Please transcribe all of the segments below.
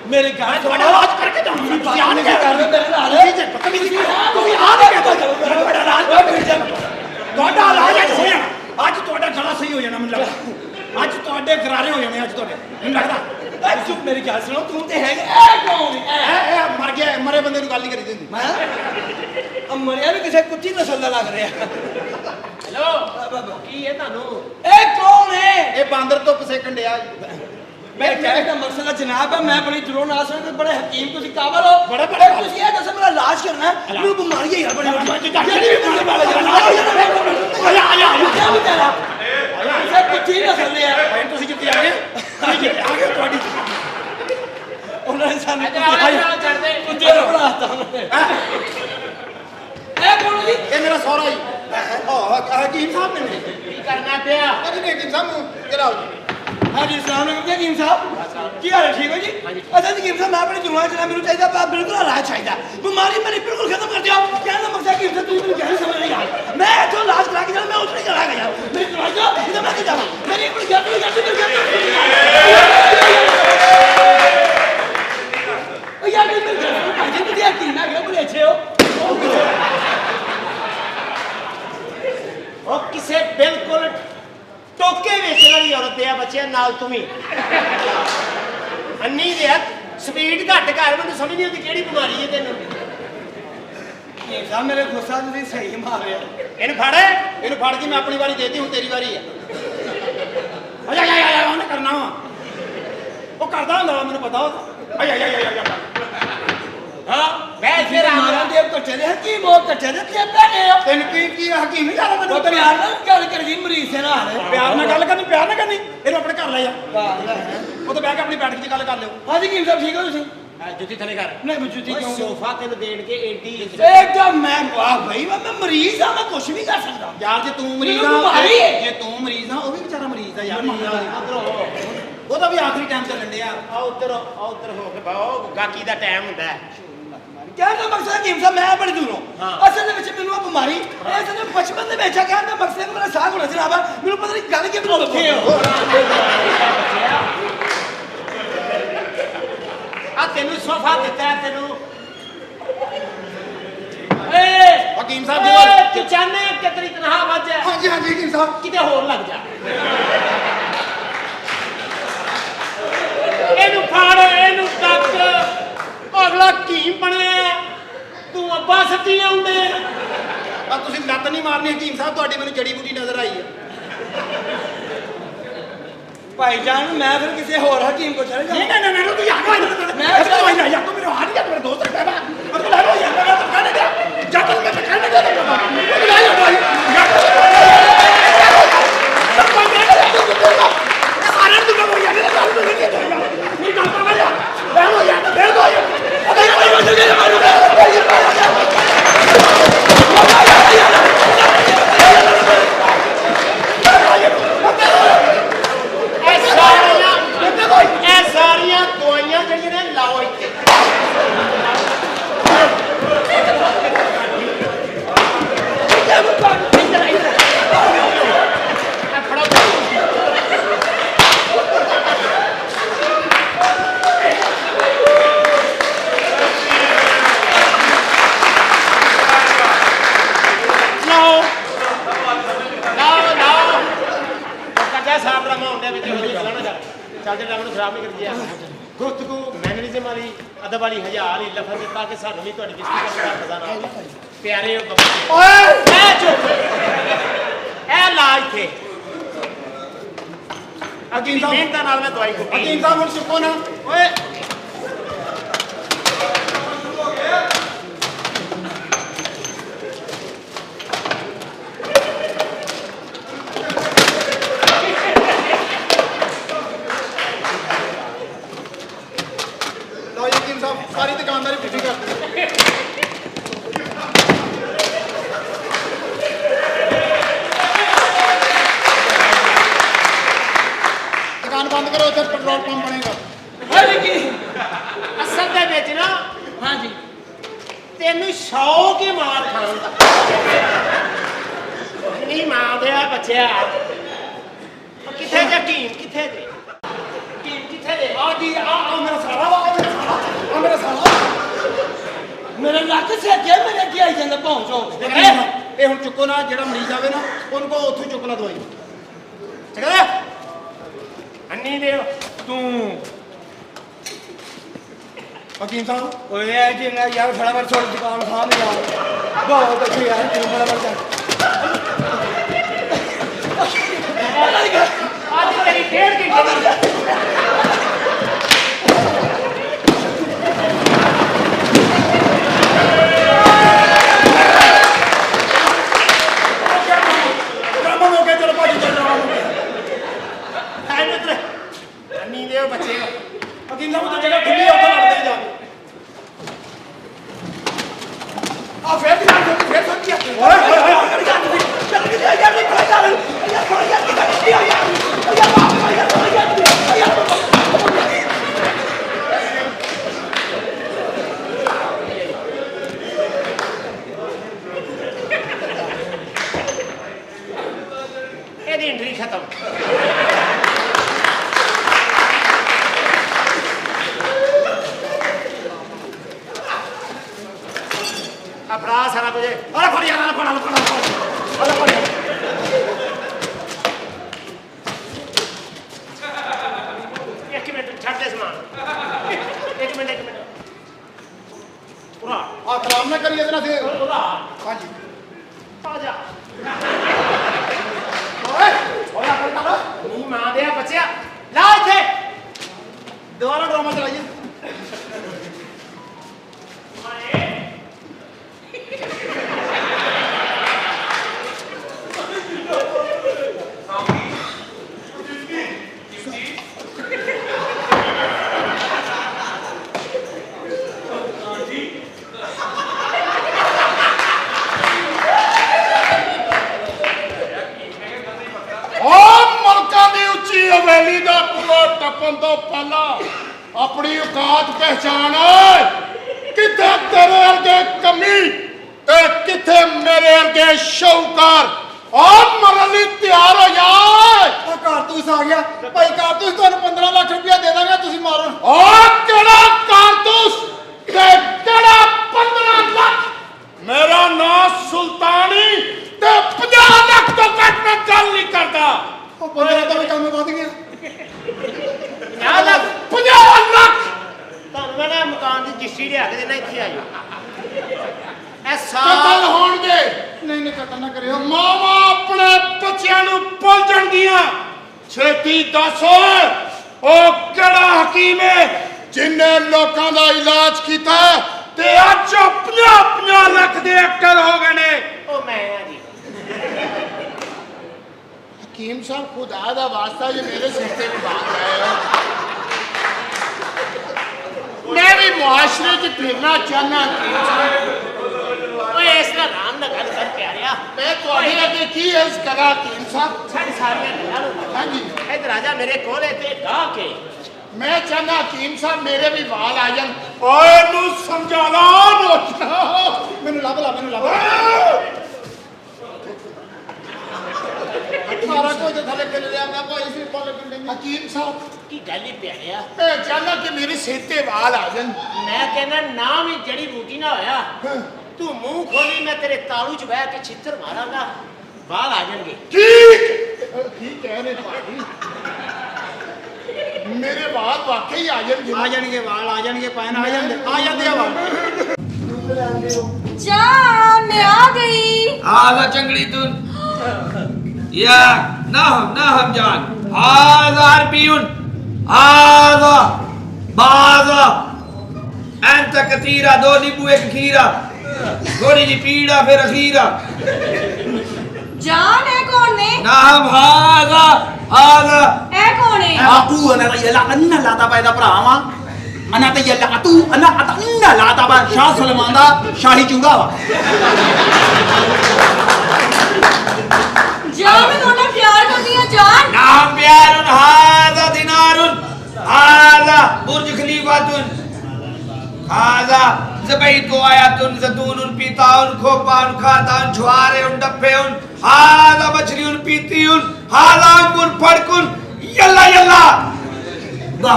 मेरे घर ਤੁਹਾਡਾ ਇਲਾਜ ਕਰਕੇ ਦਊਂਗਾ ਤੁਸੀਂ ਆਣ ਕੇ कर रहे मेरे नाल ਤੁਸੀਂ ਆਣ ਕੇ ਤੁਹਾਡਾ ਇਲਾਜ ਤੁਹਾਡਾ ਇਲਾਜ ਅੱਜ ਹੋਇਆ ਅੱਜ ਤੁਹਾਡਾ ਗਲਾ ਸਹੀ ਹੋ ਜਾਣਾ ਮੈਨੂੰ ਲੱਗਦਾ ਅੱਜ ਤੁਹਾਡੇ ਗਰਾਰੇ ਹੋ ਜਾਣੇ ਅੱਜ ਤੁਹਾਡੇ ਮੈਨੂੰ ਲੱਗਦਾ चुप मेरी गल सुनो तू ते है ए कौन ਇਹ ਮਰ ਗਿਆ ਮਰੇ ਬੰਦੇ ਨੂੰ ਗੱਲ ਨਹੀਂ ਕਰੀ ਦਿੰਦੀ मैं अब मरिया भी किसी कुत्ती नस्ल का लग रहा हेलो की है तानू ए कौन है ਇਹ ਬਾਂਦਰ ਤੋਂ ਪਸੇਕਣ ਡਿਆ मेरे कहने का मकसद है जनाब है मैं बड़ी दिलों नाल सुन बड़े हकीम तुसी काबल हो बड़े तुसी ये दसो मेरा इलाज करना है मेरी बीमारी है यार बड़ी जल्दी बीमारी वाला आया क्या बेचारा ऐसा कुत्ती नस्ल है ਤੁਸੀਂ ਜਿੱਤੇ ਆ ਗਏ ਆ ਗਏ ਤੁਹਾਡੀ उन्होंने सानू चढ़ दे कुत्ते ने बनाता उन्होंने ए कौन जी ਇਹ ਮੇਰਾ ਸਹੁਰਾ ਜੀ ਹਕੀਮ ਸਾਹਿਬ ਨੇ ਮੇਰੇ की करना पिया ਅਜੀ ਨੇ ਹਕੀਮ ਸਾਹਿਬ ਨੂੰ ਜਰਾ हाँ जी सलाम अलैकुम हकीम साहब की हाल है ठीक है जी अच्छा जी हकीम साहब मैं अपनी जुलून चला मेरे चाहिए आप बिल्कुल इलाज चाहिए बीमारी मेरी बिल्कुल खत्म कर दिया कहने का मकसद हकीम साहब तुम मुझे क्या समझ नहीं यार मैं तो इलाज करा के चला मैं उठ नहीं चला गया मेरी जुलून जो इधर मैं जाऊँ मेरी एक यार मेरी जी हकीम है बड़े अच्छे हो ओ किसे बिल्कुल टोके बेचने वाली औरत है बच्चे नाल तुम्ही अन्नी दे स्पीड घट कर मैं समझ नहीं आती केड़ी बीमारी है तेन हकीम साहब मेरे गुस्सा तुझे सही मार रहे हो ਇਹਨੂੰ ਫੜ ਕੇ ਮੈਂ ਆਪਣੀ ਵਾਰੀ ਦੇਤੀ ਹੁਣ ਤੇਰੀ ਵਾਰੀ ਹੈ ਆਇਆ ਉਹਨੇ ਕਰਨਾ ਵਾ ਉਹ ਕਰਦਾ ਹੁੰਦਾ ਮੈਨੂੰ ਪਤਾ ਉਹ ਆਇਆ हाँ मैं फिर मारा देव कट्टे दे हकीम वो कट्टे दे ते पै गए हो ਤੈਨੂੰ ਕੀ ਹਕੀਮ ਨਹੀਂ ਜਾਣਾ वो तो यार ना गल कर गई मरीज से ना ਪਿਆਰ ਨਾਲ ਗੱਲ ਕਰਨੀ ਇਹਨੂੰ ਆਪਣੇ ਘਰ ਲੈ ਜਾ ਉਹ ਤਾਂ ਬਹਿ ਕੇ ਆਪਣੀ ਬੈਠਕ 'ਚ ਗੱਲ ਕਰ ਲਿਓ हाँ जी हकीम साहब ठीक हो तुसी जुत्ती थले कर नहीं मैं जुती क्यों सोफा तेन देण के एडी एकदम मैं वाह भाई मैं मरीज हां मैं कुछ भी कर सकदा ਯਾਰ ਜੇ ਤੂੰ ਮਰੀਜ਼ ਮੈਨੂੰ ਬਿਮਾਰੀ ਹੈ। ਜੇ ਤੂੰ ਮਰੀਜ਼ ਆ ਉਹ ਵੀ ਵਿਚਾਰਾ ਮਰੀਜ਼ ਆ ਯਾਰ ਉਹਦਾ ਵੀ ਆਖਰੀ ਟਾਈਮ ਚੱਲਣ ਡਿਆ आ उधर हो के बाओ गाकी दा टाइम हुंदा है कहने का मकसद हकीम साहब मैं बड़ी दूर हूं हाँ। असल में मेनू आ बीमारी इस ने बचपन दे बेचा कहने का मकसद मेरा साह होना जनाब मेनू पता नहीं गल के बोलते हो आ तेनू सोफा दिता है तेनू ਹਕੀਮ ਸਾਹਿਬ ਜੀ तू चाहने कि तेरी तनहा वज जाए ਹਾਂਜੀ ਹਾਂਜੀ ਹਕੀਮ ਸਾਹਿਬ किते होर लग जा एनू फाड़ एनू तक अगला हकीम बनया तू अब्बा सच्ची आउंदे ਆ ਤੁਸੀਂ ਲੱਤ ਨਹੀਂ ਮਾਰਨੀ ਹਕੀਮ ਸਾਹਿਬ ਤੁਹਾਡੀ ਮੈਨੂੰ ਜੜੀ ਬੂਟੀ ਨਜ਼ਰ ਆਈ ਹੈ भाईजान मैं फिर किसी और हकीम को चले जाऊं ਨਹੀਂ ਤੂੰ ਯਾਰ ਤੂੰ ਮੇਰੇ ਹਾਰ ਗਿਆ ਮੇਰੇ ਦੋਸਤ ਹੈ ਬਾ ਅਬ ਤੂੰ ਲੈ ਲੋ ਯਾਰ ਮੈਂ ਤਾਂ ਖਾਣੇ ਦਿਆ ਜਾ ਤੂੰ ਮੈਂ ਖਾਣੇ ਦਿਆ ਤੂੰ ਲੈ ਲੋ ਯਾਰ ਸਾਰੇ ਤੂੰ ਨਾ ਯਾਰ ਇਹ ਗੱਲ ਨਹੀਂ ਹੈ ਨਹੀਂ ਕਰਦਾ ਮੈਂ ਲੈ ਲੋ ਯਾਰ ਲੈ ਲੋ ਯਾਰ ਅਬੇ ਕੋਈ ਮਤ ਦੇ ਮਾਰੂ ਇਹ ਸਾਰੀਆਂ ਦਵਾਈਆਂ ਜਿਹੜੀਆਂ ਨੇ ਲਾਓ ਇੱਥੇ ਚੱਲਦੇ ਟਾਈਮ ਨੂੰ ਖਰਾਬ ਨਹੀਂ ਕਰਦੀ ਆ ਗੁਫ਼ਤਗੂ ਮੈਨਰਿਜ਼ਮ ਵਾਲੀ ਅਦਬ ਵਾਲੀ ਹਜ਼ਾਰ ਹੀ ਲਫ਼ਜ਼ ਦਿੱਤਾ ਕਿ ਸਾਨੂੰ ਵੀ ਤੁਹਾਡੀ ਬੇਇੱਜ਼ਤੀ ਕਰਨ ਦਾ ਮਜ਼ਾ ਨਾ ਪਿਆਰੇ ਹੋ ਬੱਚੇ ਓਏ ਐ ਚੁੱਪ ਐ ਲਾ ਇੱਥੇ ਹਕੀਮ ਸਾਹਿਬ ਮਿਹਨਤਾਂ ਨਾਲ ਮੈਂ ਦਵਾਈ ਕੁੱਟੀ ਹਕੀਮ ਸਾਹਿਬ ਹੁਣ ਚੁੱਕੋ ਨਾ ਓਏ ਸਾਰੀ ਦੁਕਾਨਦਾਰੀ ਪੁੱਠੀ ਕਰ ਦਿੱਤੀ ਦੁਕਾਨ ਬੰਦ ਕਰੋ ਉੱਥੇ ਪੈਟਰੋਲ ਪੰਪ ਬਣੇਗਾ है कि ਅਸਲ ਦੇ ਵਿੱਚ ਨਾ हाँ जी ਤੈਨੂੰ ਸ਼ੌਕ ਹੀ ਮਾਰ ਖਾਣ ਦਾ ਨਹੀਂ ਮਾਂ ਦੇ ਬੱਚਿਆ ਕਿੱਥੇ ਜਾ ਟੀਮ ਕਿੱਥੇ ਦੇ ਟੀਮ ਕਿੱਥੇ ਦੇ ਆ ਜੀ ਆ ਮੇਰਾ ਸਾਰਾ ਵਾ ਲੱਕ ਸੇਕੇ ਮੇਰੇ ਕੀ ਆਈ ਜਾਂਦਾ ਪਹੁੰਚੋ ਇਹ ਹੁਣ ਚੁੱਕੋ ਨਾ, ਜਿਹੜਾ ਮਰੀਜ਼ ਆਵੇ ਨਾ ਉਹਨੂੰ ਕੋ ਉੱਥੋਂ ਚੁੱਕ ਲਾ ਦਵਾਈ। ਚੱਕਦਾ ਅੰਨੀ ਦੇਵ ਤੂੰ ਹਕੀਮ ਸਾਹਿਬ ਓਏ ਐ ਜੀ ਨਾ ਯਾਰ ਫਟਾਫਟ ਛੋੜ ਦੁਕਾਨ ਖਾਣ ਯਾਰ ਬਹੁਤ ਅੱਛੀ ਯਾਰ ਤੂੰ ਫਟਾਫਟ ਚੱਲ ਅੱਜ ਤੇਰੀ 1.5 ਘੰਟੇ ਡਰਾਮਾ ਹੋ ਗਿਆ। ਚਲੋ ਭਾਜੀ ਚੱਲ ਡਰਾਮਾ ਹੋ ਗਿਆ। ਐ ਮਿੱਤਰ ਅੰਨੀ ਦੇਵ ਬੱਚੇ ਹਕੀਮ ਸਾਹਿਬ ਤੋਂ ਜਗ੍ਹਾ ਖੁੱਲੀ ਆ, ਉੱਥੇ ਲੜਦੇ ਜਾ ਕੇ। ਆ ਫੇਰ ਫੇਰ ਸੱਚੀ ਆ। ਓਏ ਓਏ ਓਏ ਚੱਲ ਕੇ ਯਾਰ ਨਹੀਂ ਕੋਈ ਚੱਲ ਯਾਰ ਥੋੜਾ ਯਾਰ ਕੀ ਕਰਦੀ ਆ ਯਾਰ ਬਾਪ ਯਾਰ ਥੋੜਾ ਯਾਰ ਇਹਦੀ ਐਂਟਰੀ ਖਤਮ। ਆਪਣਾ ਸਾਰਾ ਕੁਝ ਅਰੇ ਫੜ ਯਾਰ, ਫੜ ਇੱਕ ਮਿੰਟ ਛੱਡ ਦੇ ਸਮਾਨ। ਇੱਕ ਮਿੰਟ ਪੂਰਾ ਆ ਕਲਾਮ ਨਾ ਕਰੀਏ ਇਹਦੇ ਨਾਲ ਫੇਰ। ਉਹਦਾ ਹਾਂਜੀ ਆ ਜਾ ਓਏ ਓਏ ਆ ਕਰ ਨੀ ਮਾਂ ਦੇ ਬੱਚਿਆ ਲਾ ਇੱਥੇ ਦੁਬਾਰਾ ਡਰਾਮਾ ਚਲਾਈਏ। ਹਵੇਲੀ ਦਾ ਪੂਰਾ ਟੱਪਣ ਤੋਂ ਪਹਿਲਾਂ ਆਪਣੀ ਔਕਾਤ ਪਹਿਚਾਣ। ਕਿੱਥੇ ਤੇਰੇ ਵਰਗੇ ਕਮੀ ਤੇ ਕਿੱਥੇ ਮੇਰੇ ਵਰਗੇ ਸ਼ੌਕਾਰ। ਮਰਨ ਲਈ ਤਿਆਰ ਹੋ ਜਾ। ਕਾਰਤੂਸ ਆ ਗਿਆ ਭਾਈ। ਕਾਰਤੂਸ ਤੁਹਾਨੂੰ 15 ਲੱਖ ਰੁਪਇਆ ਦੇ ਦਾਂਗਾ, ਤੁਸੀਂ ਮਾਰੋ। ਕਿਹੜਾ ਕਾਰਤੂਸ ਤੇ ਕਿਹੜਾ 15 ਲੱਖ? ਮੇਰਾ ਨਾਮ ਸੁਲਤਾਨੀ ਤੇ 50 ਲੱਖ ਤੋਂ ਘੱਟ ਮੈਂ ਗੱਲ ਨਹੀਂ ਕਰਦਾ। ਉਹ 15 ਤਾਂ ਵੀ ਕੰਮ ਵੱਧ ਗਿਆ। 50 ਲੱਖ 50 ਲੱਖ ਤੁਹਾਨੂੰ ਮੈਂ ਨਾ ਮਕਾਨ ਦੀ ਰਜਿਸਟਰੀ ਲਿਆ ਕੇ ਦੇਣਾ, ਇੱਥੇ ਆ ਜਾਓ। ਇਹ ਕਤਲ ਸਾਲ ਹੋਣਗੇ। ਨਹੀਂ ਕਤਲ ਨਾ ਕਰਿਓ। ਮਾਵਾ ਆਪਣੇ ਬੱਚਿਆਂ ਨੂੰ ਭੁੱਲ ਜਾਣਗੀਆਂ। ਛੇਤੀ ਦੱਸ ਉਹ ਕਿਹੜਾ ਹਕੀਮ ਹੈ ਜਿਨੇ ਲੋਕਾਂ ਦਾ ਇਲਾਜ ਕੀਤਾ ਤੇ ਅੱਜ 50 ਲੱਖ ਦੇ ਅੱਕਰ ਹੋ ਗਏ ਨੇ? ਉਹ ਮੈਂ ਆ ਜੀ। ਹਕੀਮ ਸਾਹਿਬ ਖੁਦਾ ਦਾ ਵਾਸਤਾ ਜੇ ਮੇਰੇ ਸਿਰ ਤੇ ਬਾਤ ਆਇਆ। ਮੈਂ ਵੀ ਮੁਆਸ਼ਰੇ 'ਚ ਫਿਰਨਾ ਚਾਹਨਾ। ਓਏ ਇਸ ਤਰ੍ਹਾਂ ਆਰਾਮ ਨਾਲ ਗੱਲ ਕਰ ਪਿਆਰਿਆ। ਮੈਂ ਤੁਹਾਡੇ ਅੱਗੇ ਕੀ ਅਰਜ਼ ਕਰਾਂ ਹਕੀਮ ਸਾਹਿਬ? ਸਾਡੀ ਸਾਰੀਆਂ ਗੱਲਾਂ ਨੂੰ ਹਾਂਜੀ ਇੱਧਰ ਆ ਜਾ ਮੇਰੇ ਕੋਲ ਤੇ ਗਾ ਕੇ। ਮੈਂ ਚਾਹਨਾ ਹਕੀਮ ਸਾਹਿਬ ਮੇਰੇ ਵੀ ਵਾਲ ਆ ਜਾਣ। ਓਏ ਨੂੰ ਸਮਝਾ ਲਾ ਨੋਸ਼ਨਾ। ਮੈਨੂੰ ਲੱਭ ਲਾ ਸਾਰਾ ਕੁਝ ਥੱਲੇ ਕਿਲ ਲਿਆ। ਮੈਂ ਭਾਈ ਸੀ ਪੱਲ ਕਿੰਨੇ। ਹਕੀਮ ਸਾਹਿਬ ਕੀ ਗੱਲ ਹੀ ਪਿਆਰਿਆ। ਮੈਂ ਚਾਹਨਾ ਕਿ ਮੇਰੇ ਸਿਰ ਤੇ ਵਾਲ ਆ ਜਾਣ। ਮੈਂ ਕਹਿੰਦਾ ਨਾ ਵੀ ਜੜੀ ਬੂਟੀ ਨਾ ਹੋਇਆ, ਤੂੰ ਮੂੰਹ ਖੋਲੀ ਮੈਂ ਤੇਰੇ ਤਾਲੂ 'ਚ ਬਹਿ ਕੇ ਛਿੱਤਰ ਮਾਰਾਂਗਾ, ਵਾਲ ਆ ਜਾਣਗੇ। ਕੀ ਕਹਿ ਰਹੇ ਭਾਜੀ? ਮੇਰੇ ਵਾਲ ਵਾਕਈ ਆ ਜਾਣਗੇ। ਆ ਜਾਣਗੇ ਵਾਲ ਆ ਜਾਣਗੇ। ਪੈਨ ਆ ਜਾਂਦੇ ਆ ਵਾਲ। जान मैं आ गई। هذا جنگليتون يا نهم جان هذا عربي هذا بعضا انت كثيرا دو نبو ایک کھیرا گوڑی جی پیڑا پھر اخیرا जान है कौन ने? نهم هذا है कौन है? Aku anak yala anna lata pa ida prama. Anak yala atu anak anna lata pa Shah Sulaiman da Shahi Chura wa. जान मैं थोड़ा प्यार करती हूँ जान। نهم پیارون هذا دینارون هذا برج خلیفاتون هذا زبیت آیاتون زتونون پیتاون کھوپان کھاتان جوارون ڈپیون هذا مچھلیون پیتیون هذا انگون پھڑکون یلا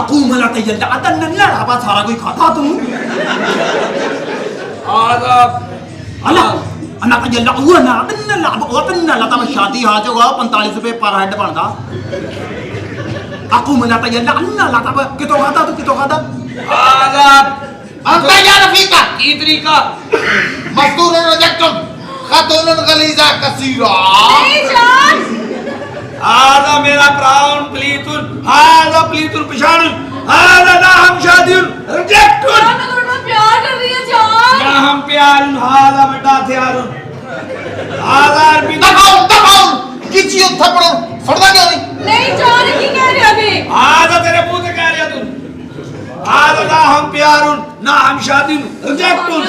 Aku malah yala adan nan la apa sara koi khata tu. هذا अल्लाह अन्ना का जल्ला हुआ ना अन्न ला तब शादी हाज होगा 45 रुपए पर हेड बनता aku menata jalla अन्ना ला तब कितो खाता هذا أنت يا رفيقة की तरीका مستور رجعت خاتون غليظة كثيرة नहीं जान هذا मेरा प्राउन प्लीतुन هذا प्लीतुन पिशानुन هذا ना हम शादीउन रिजेक्टुन मैं तुम्हें प्यार कर रही है जान ना हम प्यारुन هذا बेटा थयारुन هذا अरबी दबाओ किचियो थप्पड़ो सड़दा क्यों नहीं नहीं जान की कह रहे अभी هذا तेरे मुंह से कह रहा तू هذا ना हम प्यारुन ना हम शादीउन रिजेक्टुन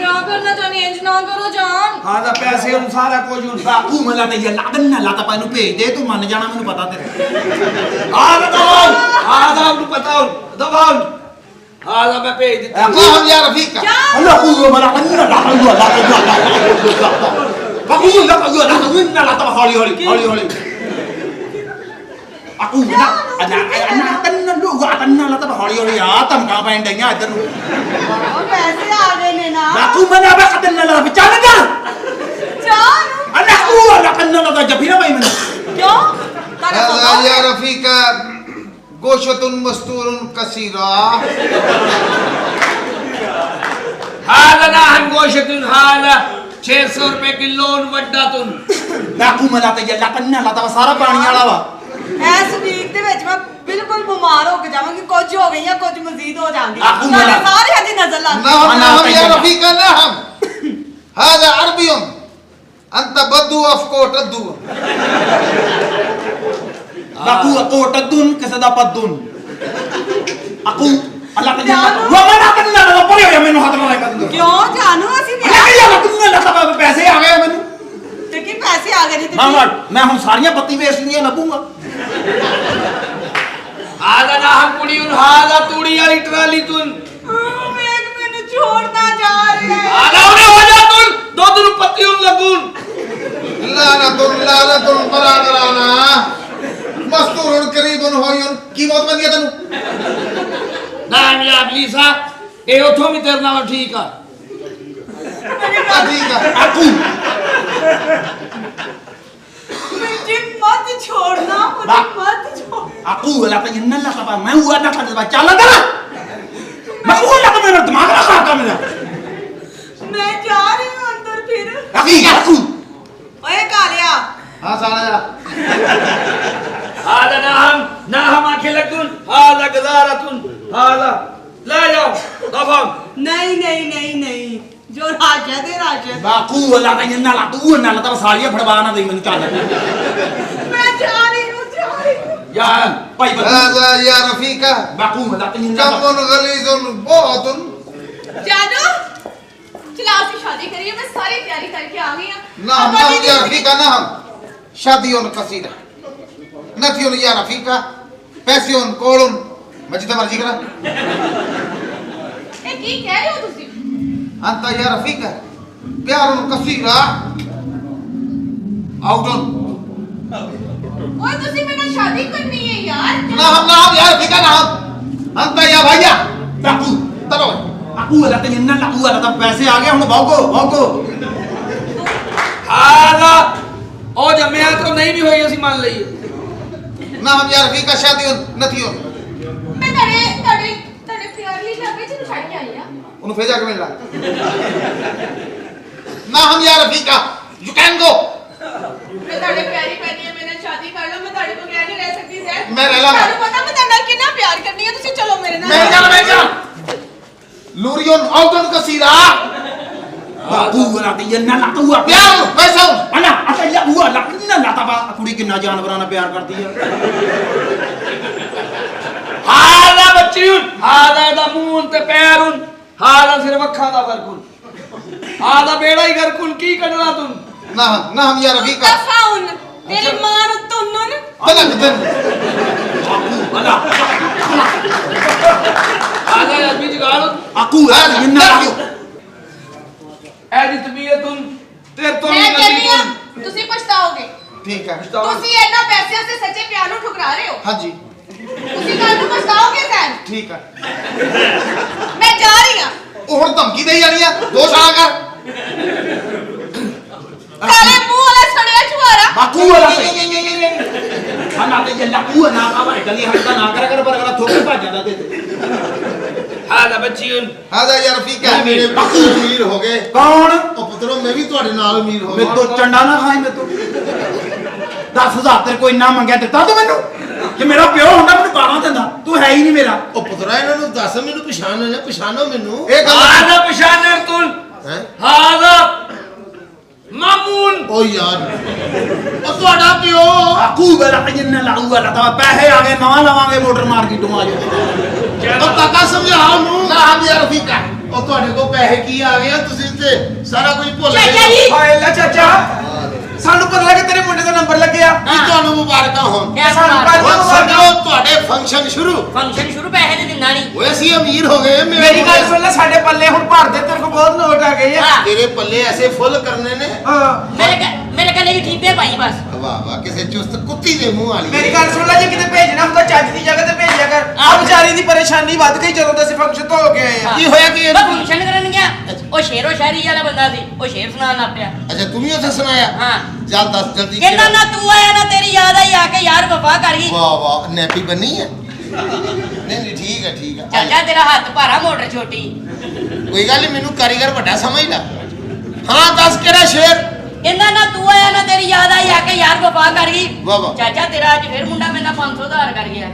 प्यार करना चाहनी इंज ना करो जान هذا पैसे उन सारा कुछ उन aku menata jalla अन्ना ला तब नु भेज दे तू मान जाना मैनू पता तेरे هذا दबाओ هذا उनको बताओ दबाओ هذا मैं भेज देता ما هم يا رفيقة Allah aku menata अन्ना ला aku अन्ना ला तब हौली aku menata अन्ना lu अन्ना ला तब हौली आ धमका पैन डईयां इधर नु पैसे आ गए ने ना aku menata अन्ना ला चल इधर जान अन्ना aku अन्ना ला जब भी ना भाई मैंने क्यों तारा هذا يا رفيقة गोशत मस्तूर कसीरा هذا ना हम गोशतुन هذا 600 रुपए किलो वड्डा तुन aku menata jalla अन्ना ला तब सारा पानी वाला वा इस वीक ਦੇ ਵਿੱਚ ਮੈਂ ਬਿਲਕੁਲ ਬਿਮਾਰ ਹੋ ਕੇ ਜਾਵਾਂਗੀ ਕੁਝ ਹੋ ਗਈ ਜਾਂ ਕੁਝ ਮਜ਼ੀਦ ਹੋ ਜਾਂਦੀ ਆਖੂ ਮੇਰਾ। ਸਾਰੇ ਅੱਜ ਨਜ਼ਰ ਲੱਗ نعم يا رفيقة نعم هذا عربي أنت بدو أفكوت الدو aku tadun kesada padun aku Allah ka jalla wa mana kanna la pare ya menu hat la ka ਕਿਉਂ ਜਾਨੂ ਅਸੀਂ ਵੀ Allah ya kanna la sabab पैसे आ गए मैनू ਤੇ ਕੀ ਪੈਸੇ ਆ ਗਏ ਨੇ ना मैं हम सारियां पत्ती बेचनियां लबूंगा هذا ना हम कुड़ी उन هذا तूड़ी वाली ट्राली तुन ਵੇਖ ਮੈਨੂੰ ਛੋੜਨਾ ਜਾ ਰਿਹਾ ਹੈ هذا उन्हें हो जा तुन दो दिन पत्ती उन लगून लानत बरादराना मस्तूर करीब होयुन की मौत बन गया तनु ना या अबलीसा ए उठो भी तेरे नाल ठीक आ ठीक है aku मुझे मत छोड़ना मुझे मत छोड़ aku la ka jalla la sabab मैं हुआ ना का चल दे मैं हुआ ना का मेरा दिमाग ना खा मेरा मैं जा रही हूँ अंदर फिर aku ओए कालिया हाँ साला هذا ना हम आंखें लगून هذا गजारतुन هذا ले जाओ दफा नहीं नहीं नहीं नहीं जो राशद है Rashad aku la ka jalla la tu na la तब सालियां फड़वा ना दे मैनू चल मैं जा रही हूँ या भाई هذا يا رفيقة aku la ka jalla كم غليظ बहुत जानू चलो आपकी शादी करिए मैं सारी तैयारी करके आ गई हूँ نعم يا رفيقة نعم شادي قصيدة نتي يا رفيقة पैसियों कोलुन मैं जितना मर्जी करा ए की कह रहे हो तुसी أنت يا رفيقة प्यार कसीरा आउटन ओए तुसी मेरे ਨਾਲ शादी करनी है यार नाम यार ठीक है नाम अंत या भैया aku तरो aku la ka jalla la la तब पैसे आ गए हुन भागो هذا ओ जम्मिया तो नहीं भी होई ਅਸੀਂ ਮੰਨ ਲਈਏ नाम यार रफीका शादी नथियो मैं तड़े प्यार लिए घर पे चलो छड़ के आई हां उन्हें भेजा के मिल रहा नाम यार रफीका यू कैन गो मैं तड़े प्यारी बनी है मैंने शादी कर लो मैं तड़े को क्या नहीं रह सकती सर मैं रह ला ਤੁਹਾਨੂੰ ਪਤਾ ਮੈਂ ਤੁਹਾਡਾ ਕਿੰਨਾ ਪਿਆਰ ਕਰਨੀ ਹੈ ਤੁਸੀਂ ਚਲੋ ਮੇਰੇ ਨਾਲ मैं जा लूरियन आउटन कसीरा aku la ka jalla la tu प्यार पैसा ana ata ya huwa la kinna la taba कुड़ी किन्ना जानवरां नाल प्यार करदी है هذا बच्चीउन هذا दा मून ते पैरुन هذا सिर्फ अखां दा फर्कुन هذا बेड़ा ही गरकुन की कढना तुम नाम यार रफीका तफाउन तेरी मां ਨੂੰ ਤੁੰਨਨ तलक दिन ana هذا आदमी जगाड़ aku la ka jalla la ऐदी तबीयतुन तेरे तो मैं नहीं कहनी गलती हां ਤੁਸੀਂ ਪਛਤਾਓਗੇ ठीक है ਤੁਸੀਂ ਇਹਨਾਂ ਪੈਸਿਆਂ ਸੇ ਸੱਚੇ ਪਿਆਰ ਨੂੰ ਠੁਕਰਾ ਰਹੇ ਹੋ हाँ जी ਤੁਸੀਂ ਕੱਲ ਨੂੰ ਪਛਤਾਓਗੇ ਸੈਨ ठीक है ਮੈਂ ਜਾ ਰਹੀ ਹਾਂ ਉਹ ਹੁਣ ਧਮਕੀ ਦੇਈ ਜਾਣੀ ਆ ਦੋ ਸਾਲਾਂ ਕਰ ਕਾਲੇ ਮੂੰਹ ਵਾਲਾ ਸੜਿਆ ਛੁਆਰਾ ਬਾਕੂ ਵਾਲਾ ਨਾ ਤੇ ਜੱਲਾ ਕੂ ਨਾ ਕਾਵਾ ਗਲੀ ਹਟਦਾ ਨਾ ਕਰ ਪਰ ਅਗਲਾ ਥੋਕੇ ਭੱਜ ਜਾਂਦਾ ਤੇ هذا بچيون ਆਦਾ ਯਾਰ ਰਫੀਕ ਹੈ ਮੇਰੇ ਬਾਕੀ ਅਮੀਰ ਹੋ ਗਏ ਕੌਣ ਉਹ ਪੁੱਤਰੋ ਮੈਂ ਵੀ ਤੁਹਾਡੇ ਨਾਲ ਅਮੀਰ ਹੋ ਮੈਂ ਗਿਆ ਤੋਂ ਚੰਡਾ ਨਾ ਖਾਈ ਮੈਂ ਤੋਂ 10000 ਤੇਰੇ ਕੋਈ ਇੰਨਾ ਮੰਗਿਆ ਦਿੱਤਾ ਤੂੰ ਮੈਨੂੰ ਜੇ ਮੇਰਾ ਪਿਓ ਹੁੰਦਾ ਮੈਨੂੰ 12 ਦਿੰਦਾ ਤੂੰ ਹੈ ਹੀ ਨਹੀਂ ਮੇਰਾ ਉਹ ਪੁੱਤਰਾ ਇਹਨਾਂ ਨੂੰ ਦੱਸ ਮੈਨੂੰ ਪਛਾਣੋ ਮੈਨੂੰ ਇਹ ਗੱਲ هذا بشان يرتل ਹੈ هذا مامون ਓ ਯਾਰ ਉਹ ਤੁਹਾਡਾ ਪਿਓ ਬਾਕੂ ਵਾਲਾ ਜਿੰਨਾ ਲਾਊਗਾ ਤਾਂ ਪੈਸੇ ਆ ਗਏ ਨਵਾਂ ਲਵਾਂਗੇ ਮੋਟਰ ਮਾਰਕੀਟ ਤੋਂ ਆ ਜਾ ਉਹ ਕਾਕਾ ਸਮਝਾ ਉਹਨੂੰ ਨਾ ਹਾਂ ਯਾਰ ਰਫੀਕਾ ਉਹ ਤੁਹਾਡੇ ਕੋਲ ਪੈਸੇ ਕੀ ਆ ਗਏ ਆ ਤੁਸੀਂ ਤੇ ਸਾਰਾ ਕੁਝ ਭੁੱਲ ਚਾਚਾ ਗਏ ਜੀ ਹਾਏ ਲੈ ਚਾਚਾ ਸਾਨੂੰ ਪਤਾ ਲੱਗਾ ਤੇਰੇ ਮੁੰਡੇ ਦਾ ਨੰਬਰ ਲੱਗਿਆ ਕੀ ਤੁਹਾਨੂੰ ਮੁਬਾਰਕਾਂ ਹੋਣ ਕਿਆ ਸਾਨੂੰ ਬਾਤ ਹੁਣ ਸਮਝੋ ਤੁਹਾਡੇ ਫੰਕਸ਼ਨ ਸ਼ੁਰੂ ਫੰਕਸ਼ਨ ਸ਼ੁਰੂ ਪੈਸੇ ਦੇ ਦਿੰਦਾ ਨਹੀਂ ਓਏ ਅਸੀਂ ਅਮੀਰ ਹੋ ਗਏ ਮੇਰੀ ਗੱਲ ਸੁਣ ਲੈ ਸਾਡੇ ਪੱਲੇ ਹੁਣ ਭਰ ਦੇ ਤੇਰੇ ਕੋਲ ਬਹੁਤ ਨੋਟ ਆ ਗਏ ਆ ਤੇਰੇ ਪੱਲੇ ਐਸੇ ਫੁੱਲ ਕਰਨੇ ਨੇ ਹਾਂ ਮੇਰੇ ਕੱਲੇ ਦੀ ਠੀਪੇ ਪਾਈ ਬਸ ਵਾਹ ਵਾਹ ਕਿਸੇ ਚੁਸਤ ਕੁੱਤੀ ਦੇ ਮੂੰਹ ਵਾਲੀ ਮੇਰੀ ਗੱਲ ਸੁਣ ਲੈ ਜੇ ਕਿਤੇ ਭੇਜਣਾ ਹੁੰਦਾ ਚੱਜ ਦੀ ਜਗ੍ਹਾ ਤੇ ਭੇਜਿਆ ਕਰ ਆ ਵਿਚਾਰੀ ਦੀ ਪਰੇਸ਼ਾਨੀ ਵੱਧ ਗਈ ਜਦੋਂ ਅਸੀਂ ਫੰਕਸ਼ਨ ਤੋਂ ਹੋ ਕੇ ਆਏ ਆ ਕੀ ਹੋਇਆ ਕੀ ਉਹ ਫੰਕਸ਼ਨ ਕਰਨ ਗਿਆ ਉਹ ਸ਼ੇਰੋ ਸ਼ਾਇਰੀ ਵਾਲਾ ਬੰਦਾ ਸੀ ਉਹ ਸ਼ੇਰ ਸੁਣਾਉਣ ਲੱਗ ਪਿਆ ਅੱਛਾ ਤੂੰ ਵੀ ਉੱਥੇ ਸੁਣਾਇਆ ਹਾਂ ਚੱਲ ਦੱਸ ਜਲਦੀ ਕਹਿੰਦਾ ਨਾ ਤੂੰ ਆਇਆ ਨਾ ਤੇਰੀ ਯਾਦ ਆਈ ਆ ਕੇ ਯਾਰ ਵਫਾ ਕਰ ਗਈ ਵਾਹ ਵਾਹ ਨੈਪੀ ਬੰਨੀ ਹੈ ਨਹੀਂ ਠੀਕ ਹੈ ਚਾਚਾ ਤੇਰਾ ਹੱਥ ਭਾਰਾ ਮੋਟਰ ਛੋਟੀ ਕੋਈ ਗੱਲ ਨਹੀਂ ਮੈਨੂੰ ਕਾਰੀਗਰ ਵੱਡਾ ਸਮਝਦਾ ਹਾਂ ਦੱਸ ਕਿਹੜਾ ਸ਼ੇਰ ਕਹਿੰਦਾ ਨਾ ਤੂੰ ਆਇਆ ਨਾ ਤੇਰੀ ਯਾਦ ਆਈ ਆ ਕੇ ਯਾਰ ਵਫਾ ਕਰ ਗਈ ਵਾਹ ਵਾਹ ਚਾਚਾ ਤੇਰਾ ਅੱਜ ਫਿਰ ਮੁੰਡਾ ਮੇਰੇ ਨਾਲ 500 ਉਧਾਰ ਕਰ ਗਿਆ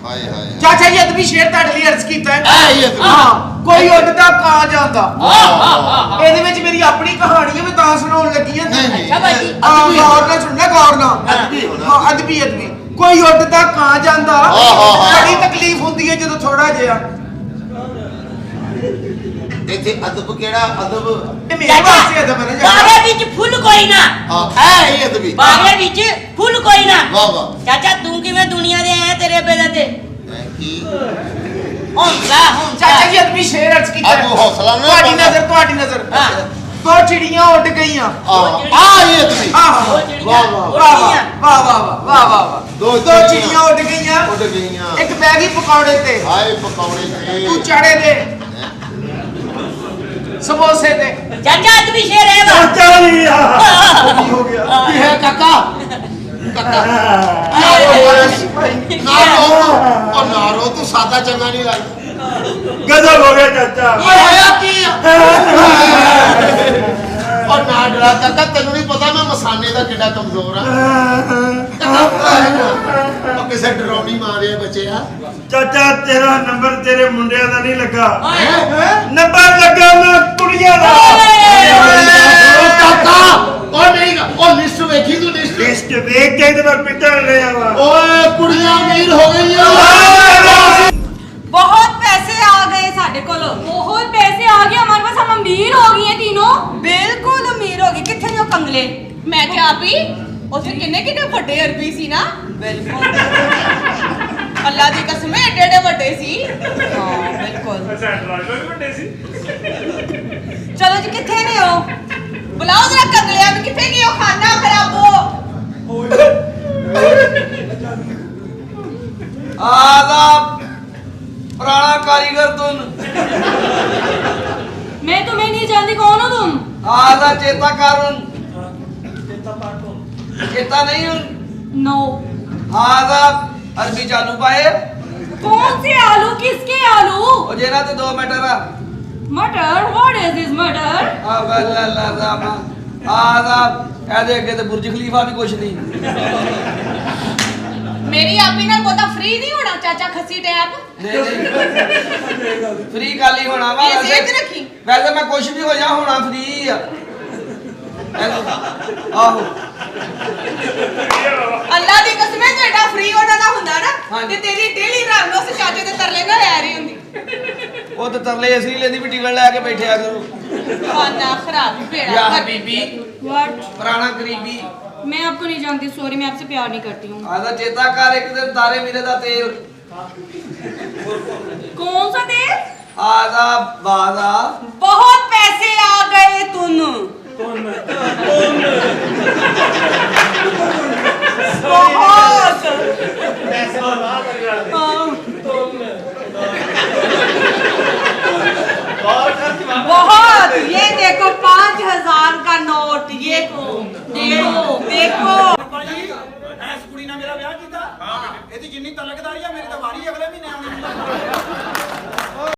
ਹਾਏ ਹਾਏ ਚਾਚਾ ਜੀ ਅਦਬੀ ਸ਼ੇਰ ਤੁਹਾਡੇ ਲਈ ਅਰਜ਼ ਕੀਤਾ ਹੈ ਆਹ ਇਹ ਹਾਂ ਕੋਈ ਉੱਡਦਾ ਕਾਂ ਜਾਂਦਾ ਵਾਹ ਇਹਦੇ ਵਿੱਚ ਮੇਰੀ ਆਪਣੀ ਕਹਾਣੀ ਹੈ ਮੈਂ ਤਾਂ ਸੁਣਾਉਣ ਲੱਗੀ ਹਾਂ ਨਹੀਂ ਨਹੀਂ ਅੱਛਾ ਬਾਜੀ ਗੌਰ ਨਾਲ ਸੁਣਨਾ ਗੌਰ ਨਾਲ ਅਦਬੀ ਹੋਣਾ। ਹਾਂ ਅਦਬੀ ਕੋਈ ਉੱਡਦਾ ਕਾਂ ਜਾਂਦਾ ਆਹ। ਬੜੀ ਤਕਲੀਫ ਹੁੰਦੀ ਹੈ ਜਦੋਂ ਥੋੜਾ ਜਿਹਾ ਇੱਥੇ ਅਦਬ ਕਿਹੜਾ ਅਦਬ ਇਹ ਮੇਰੇ ਵਾਸਤੇ ਅਦਬ ਹੈ ਨਾ ਬਾਗੇ ਵਿੱਚ ਫੁੱਲ ਕੋਈ ਨਾ ਹਾਂ ਹੈ ਇਹ ਅਦਬੀ ਬਾਗੇ ਵਿੱਚ ਫੁੱਲ ਕੋਈ ਨਾ ਵਾਹ ਵਾਹ ਚਾਚਾ ਤੂੰ ਕਿਵੇਂ ਦੁਨੀਆ ਦੇ ਆਇਆ ਤੇਰੇ ਬੇਲੇ ਤੇ ਕੀ ਹੌਂਸਲਾ ਚਾਚਾ ਜੀ ਅਦਬੀ ਸ਼ੇਰ ਅਰਜ਼ ਕੀਤਾ ਤੂੰ ਹੌਸਲਾ ਨਾ ਤੁਹਾਡੀ ਨਜ਼ਰ ਹਾਂ ਦੋ ਚਿੜੀਆਂ ਉੱਡ ਗਈਆਂ ਆ ਇਹ ਅਦਬੀ ਆਹ ਉਹ ਜਿਹੜੀਆਂ ਵਾਹ, ਵਾਹ, ਉਹ ਵਾਹ ਜਿਹੜੀਆਂ ਵਾਹ ਵਾਹ ਵਾਹ ਵਾਹ ਦੋ ਦੋ ਚਿੜੀਆਂ ਉੱਡ ਗਈਆਂ ਉੱਡ ਗਈਆਂ ਇੱਕ ਬਹਿ ਗਈ ਪਕੌੜੇ ਤੇ ਹਾਏ ਪਕੌੜੇ ਤੇ ਤੂੰ ਚਾੜੇ ਦੇ ਸਮੋਸੇ ਤੇ ਚਾਚਾ ਅੱਜ ਵੀ ਸ਼ੇਰ ਹੈ ਵਾ ਕੀ ਹੋ ਗਿਆ ਕੀ ਹੈ ਕਾਕਾ ਕਾਕਾ ਨਾ ਰੋ ਤੂੰ ਸਾਦਾ ਚੰਗਾ ਨਹੀਂ ਲੱਗਦਾ ਗਜ਼ਬ ਹੋ ਗਿਆ ਚਾਚਾ ਓਏ ਹੋਇਆ ਕੀ ਔਰ ਨਾ ਡਰਾ ਕਾਕਾ ਤੈਨੂੰ ਨਹੀਂ ਪਤਾ ਮੈਂ ਮਸਾਨੇ ਦਾ ਕਿੰਨਾ ਕਮਜ਼ੋਰ ਆ ਉਹ ਕਿਸੇ ਡਰਾਉਣੀ ਮਾਰਿਆ ਬੱਚਿਆ ਚਾਚਾ ਤੇਰਾ ਨੰਬਰ ਤੇਰੇ ਮੁੰਡਿਆਂ ਦਾ ਨਹੀਂ ਲੱਗਾ ਨੰਬਰ ਲੱਗਾ ਨਾ ਕੁੜੀਆਂ ਦਾ ਉਹ ਕਾਕਾ ਉਹ ਨਹੀਂ ਉਹ ਲਿਸਟ ਵੇਖੀ ਤੂੰ ਲਿਸਟ ਲਿਸਟ ਵੇਖ ਕੇ ਤੇ ਮੈਂ ਪਿੱਟਣ ਲਿਆ ਵਾ ਓਏ ਕੁੜੀਆਂ ਅਮੀਰ ਹੋ ਗਈਆਂ बहुत पैसे आ गए साढ़े कोल बहुत पैसे आ गए हमारे पास हम अमीर हो गए हैं तीनों बिल्कुल अमीर हो गए कितने जो कमले मैं क्या भी उसे किन्ने किन्ने बड़े अरबी सी ना बिल्कुल अल्लाह दी कसम एडे एडे बड़े सी हां बिल्कुल चलो जी किथे ने हो बुलाओ जरा कमले अब किथे गए हो खाना खराबो आदाब पुराना कारीगर तुम मैं तुम्हें नहीं जानती कौन हो तुम आदा चेता कारुन चेता नहीं हूं नो आदाब अरबी चालू पाए कौन से आलू किसके आलू ओ जेना ते 2 मटर मटर व्हाट इज दिस मटर आदाब ऐदे अगे ते बुर्ज खलीफा भी कुछ नहीं मेरी आपी नाल कोता फ्री नहीं होना चाचा खसी टैप फ्री काली होना वा ये सेहत रखी वैसे मैं कुछ भी हो जा होना फ्री आ आहो अल्लाह दी कसम है तेरा फ्री होना ना हुंदा ना हाँ जी। ते तेरी डेली रात नु से चाचे दे तरले ना ले रही हुंदी वो तो तरले असली लेंदी भी टिकट लेके बैठे आ करो खाना खराब या बेड़ा हबीबी व्हाट पुराना करीबी मैं आपको नहीं जानती सॉरी मैं आपसे प्यार नहीं करती हूँ आदा चेता कर एक दिन तारे मीरे दा तेल कौन सा तेल आदा वादा बहुत पैसे आ गए तुम बहुत हाँ। ਦੇਖੋ ਦੇਖੋ ਦੇਖੋ ਭਾਜੀ ਐਸ ਕੁੜੀ ਨਾਲ ਮੇਰਾ ਵਿਆਹ ਕੀਤਾ ਹਾਂ ਇਹਦੀ ਜਿੰਨੀ ਤਲਕਦਾਰੀ ਆ ਮੇਰੀ ਤਾਂ ਵਾਰੀ ਅਗਲੇ ਮਹੀਨੇ ਆਉਣੀ